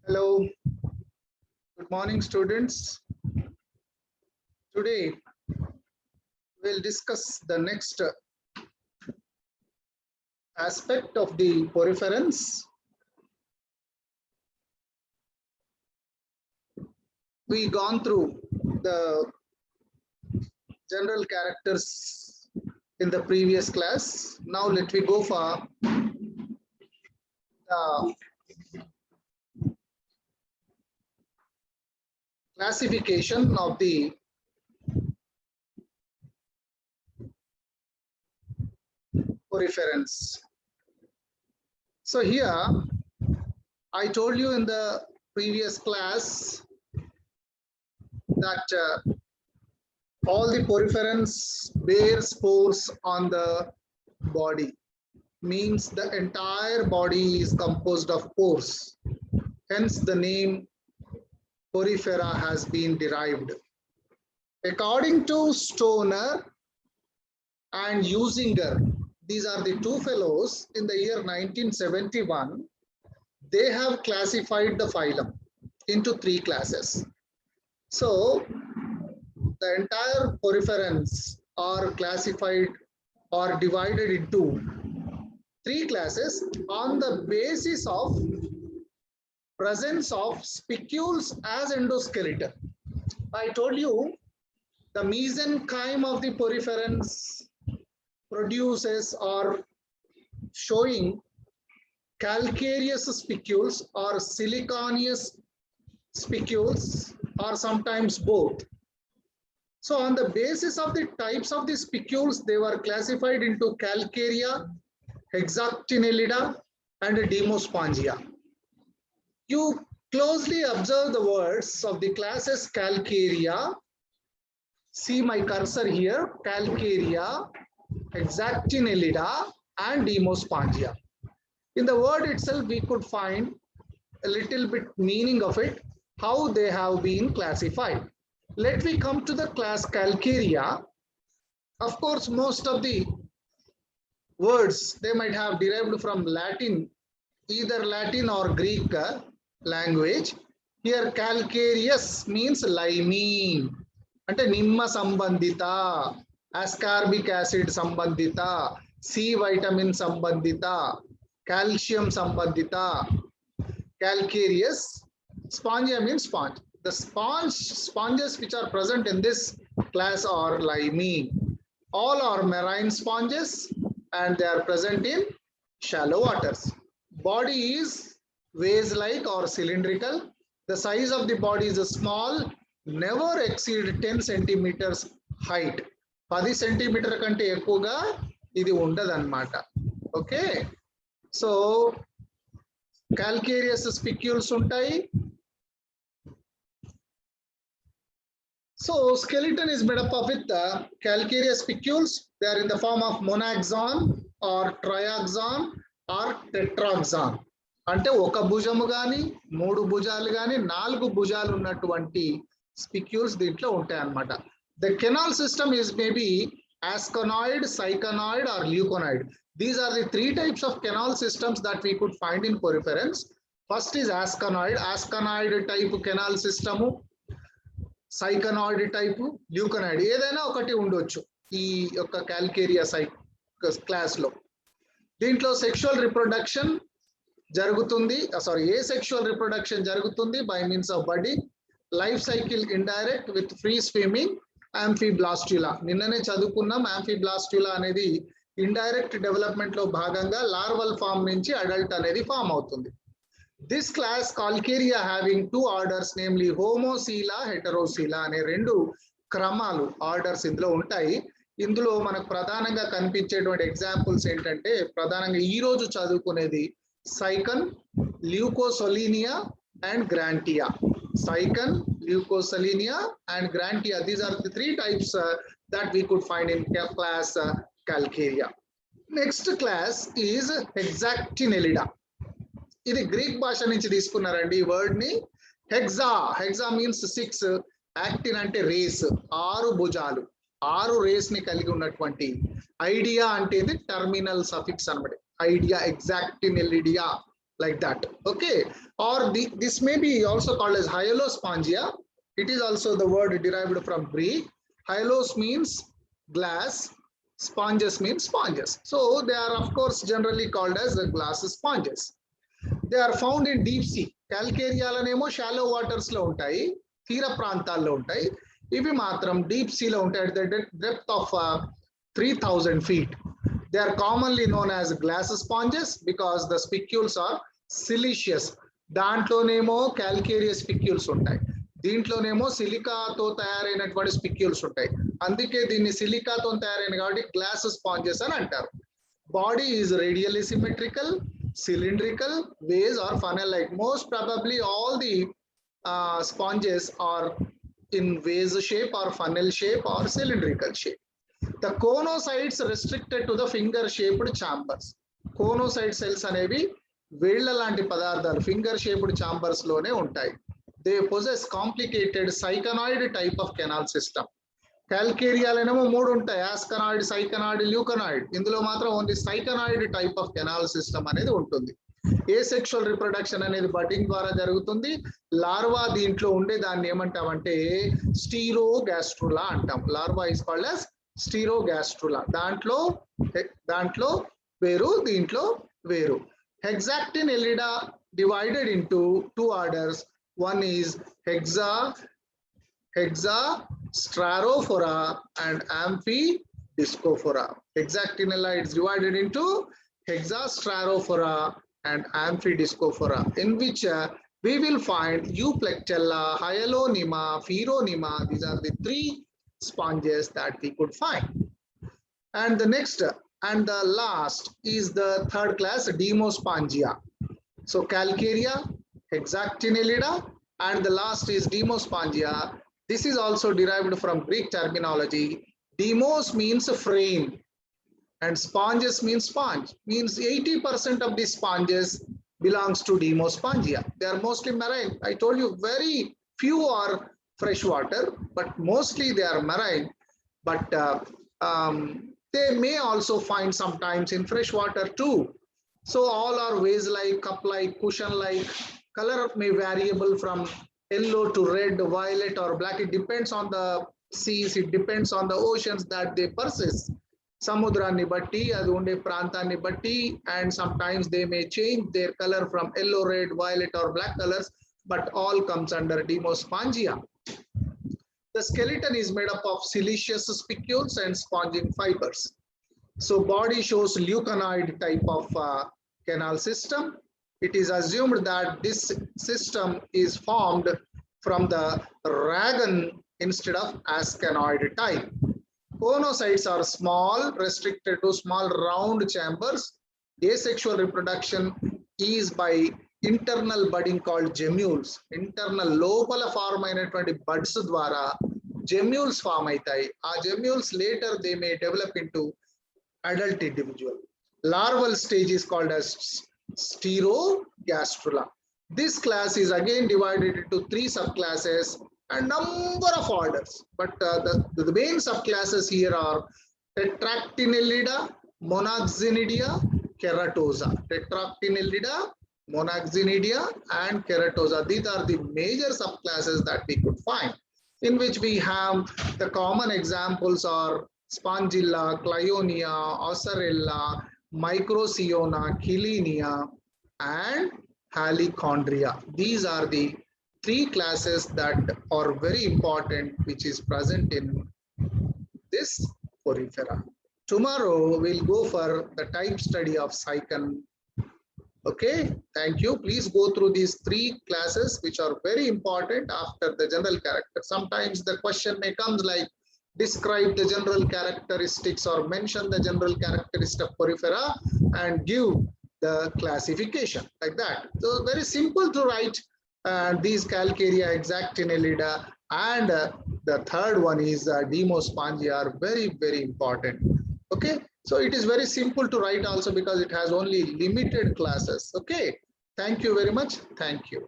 Hello, good morning students. Today we'll discuss the next aspect of the poriferans. We gone through the general characters in the previous class. Now let me go for the classification of the poriferans. So here I told you in the previous class that all the poriferans bear spores on the body, means the entire body is composed of pores. Hence the name porifera has been derived. According to Stoner and Usinger, these are the two fellows in the year 1971, they have classified the phylum into three classes. So the entire poriferans are classified or divided into three classes on the basis of presence of spicules as endoskeleton. I told you the mesenchyme of the poriferans produces or showing calcareous spicules or siliconeous spicules or sometimes both. So on the basis of the types of the spicules, they were classified into calcarea, hexactinellida and demospongia. You closely observe the words of the classes calcarea. See my cursor here, calcarea, hexactinellida and demospongia. In the word itself, we could find a little bit meaning of it, how they have been classified. Let me come to the class calcarea. Of course, most of the words they might have derived from Latin, either Latin or Greek language. Here calcareous means limene, ante nimma sambandita, ascorbic acid sambandita, C vitamin sambandita, calcium sambandita. Calcareous. Spongia means sponge. The sponges which are present in this class are limene. All are marine sponges and they are present in shallow waters. Body is vase-like or cylindrical. The size of the body is small, never exceed 10 centimeters height. 10 centimeter కంటే ఎక్కువగా ఇది ఉండదన్నమాట. Okay, so calcareous spicules ఉంటాయి. So skeleton is made up of with the calcareous spicules. They are in the form of monoxon or trioxon or tetraxon. అంటే ఒక భుజము గాని మూడు భుజాలు గాని నాలుగు భుజాలు ఉన్నటువంటి స్పిక్యూల్స్ దీంట్లో ఉంటాయి అన్నమాట. The canal system is maybe asconoid, syconoid or leuconoid. These are the three types of canal systems that we could find in poriferans. First is asconoid. Asconoid type canal system, syconoid type, leuconoid ఏదైనా ఒకటి ఉండొచ్చు ఈ యొక్క calcarea class లో. దీంట్లో sexual reproduction జరుగుతుంది, asexual reproduction జరుగుతుంది by means of budding. Life cycle indirect with free swimming, amphiblastula. నిన్ననే చదువుకున్నాం, యాంఫీబ్లాస్ట్యులా అనేది ఇండైరెక్ట్ డెవలప్మెంట్ లో భాగంగా లార్వల్ ఫామ్ నుంచి అడల్ట్ అనేది ఫామ్ అవుతుంది. This class calcarea having two orders, namely homocoela, heterocoela అనే రెండు క్రమాలు ఆర్డర్స్ ఇందులో ఉంటాయి. ఇందులో మనకు ప్రధానంగా కనిపించేటువంటి ఎగ్జాంపుల్స్ ఏంటంటే, ప్రధానంగా ఈ రోజు చదువుకునేది Sycon, Leucosolenia and Grantia. Sycon, Leucosolenia and Grantia, these are the three types that we could find in class calcarea. Next class is hexactinellida. ఇది గ్రీక్ భాష నుంచి తీసుకున్నారండి ఈ వర్డ్ ని. హెక్సా మీన్స్ 6, యాక్టిన్ అంటే రేస్, 6 భుజాలు, 6 రేస్ ని కలిగి ఉన్నటువంటి. ఐడియా అంటే ఇది టర్మినల్ సఫిక్స్ అన్నమాట. Ida, Hexactinellida like that. Okay, or this may be also called as hyalospongia. It is also the word derived from Greek. Hyalos means glass, sponges means sponges. So they are of course generally called as the glass sponges. They are found in deep sea. Calcarealanemo shallow waters lo untayi, తీర ప్రాంతాల్లో ఉంటాయి. ఇవి మాత్రం deep సీలో ఉంటాయి at the depth of 3000 feet. They are commonly known as glass sponges because the spicules are siliceous. దాంట్లోనేమో calcareous spicules ఉంటాయి, దీంట్లోనేమో సిలికాతో తయారైనటువంటి spicules ఉంటాయి. అందుకే దీన్ని సిలికాతో తయారైన కాబట్టి గ్లాస్ స్పాంజెస్ అని అంటారు. Body is radially symmetrical, cylindrical, vase or funnel like. Most probably all the sponges are in vase shape or funnel shape or cylindrical shape. The conocytes restricted to the finger shaped chambers. Conocyte cells అనేవి వేళ్ల లాంటి పదార్థాలు finger shaped chambers లోనే ఉంటాయి. They possess complicated cycanoid type of canal system. క్యాల్కేరియాలనేమో మూడు ఉంటాయి, యాస్కనాయిడ్, సైకనాయిడ్, leuconoid. ఇందులో మాత్రం only syconoid type of canal system అనేది ఉంటుంది. ఏసెక్షువల్ రిప్రొడక్షన్ అనేది బడ్డింగ్ ద్వారా జరుగుతుంది. లార్వా దీంట్లో ఉండే దాన్ని ఏమంటామంటే స్టీరోగాస్ట్రులా అంటాం. Larva is called as స్టీరోగాస్ట్రులా. దాంట్లో వేరు, దీంట్లో వేరు. హెగ్జాక్టినెల్లిడా divided into two orders. One is Hexasterophora and Amphidiscophora. Hexactinella is divided into Hexasterophora and Amphidiscophora, in which we will find Euplectella, Hyalonema, Pheronema. These are the three sponges that we could find. And the next and the last is the third class, Demospongia. So Calcarea, Hexactinellida, and the last is Demospongia. This is also derived from Greek terminology. Demos means a frame and sponges means sponge. Means 80% of the sponges belongs to Demospongia. They are mostly marine. I told you very few are freshwater, but mostly they are marine. But they may also find sometimes in freshwater too. So all are vase-like, cup-like, cushion-like. Color may variable from yellow to red, violet or black. It depends on the seas, it depends on the oceans that they persist. Samudranni batti, adu unde prantanni batti, and sometimes they may change their color from yellow, red, violet or black colors, but all comes under Demospongia. The skeleton is made up of siliceous spicules and spongin fibers. So body shows leuconoid type of canal system. It is assumed that this system is formed from the rhagon instead of ascanoid type. Conocytes are small, restricted to small round chambers. Asexual reproduction is by internal budding called gemmules. Internal lopala form అయినటువంటి buds ద్వారా gemmules form అవుతాయి. ఆ gemmules later they may develop into adult individual. Larval stage is called as Sterogastrula. This class is again divided into three subclasses and number of orders, but the main subclasses here are Tetractinellida, Monaxinidia, Keratosa. Tetractinellida, Monaxinidia and Keratosa. These are the major subclasses that we could find, in which we have the common examples are Spongilla, Clyonia, Ossarella, Microciona, Killinia and Halichondria. These are the three classes that are very important, which is present in this porifera. Tomorrow we'll go for the type study of Cycon. Okay, thank you. Please go through these three classes, which are very important after the general character. Sometimes the question may come like, describe the general characteristics or mention the general characteristic of porifera and give the classification like that. So very simple to write. These Calcarea, Hexactinellida and the third one is Demospongia are very, very important. Okay, so it is very simple to write also because it has only limited classes. Okay, thank you very much. Thank you.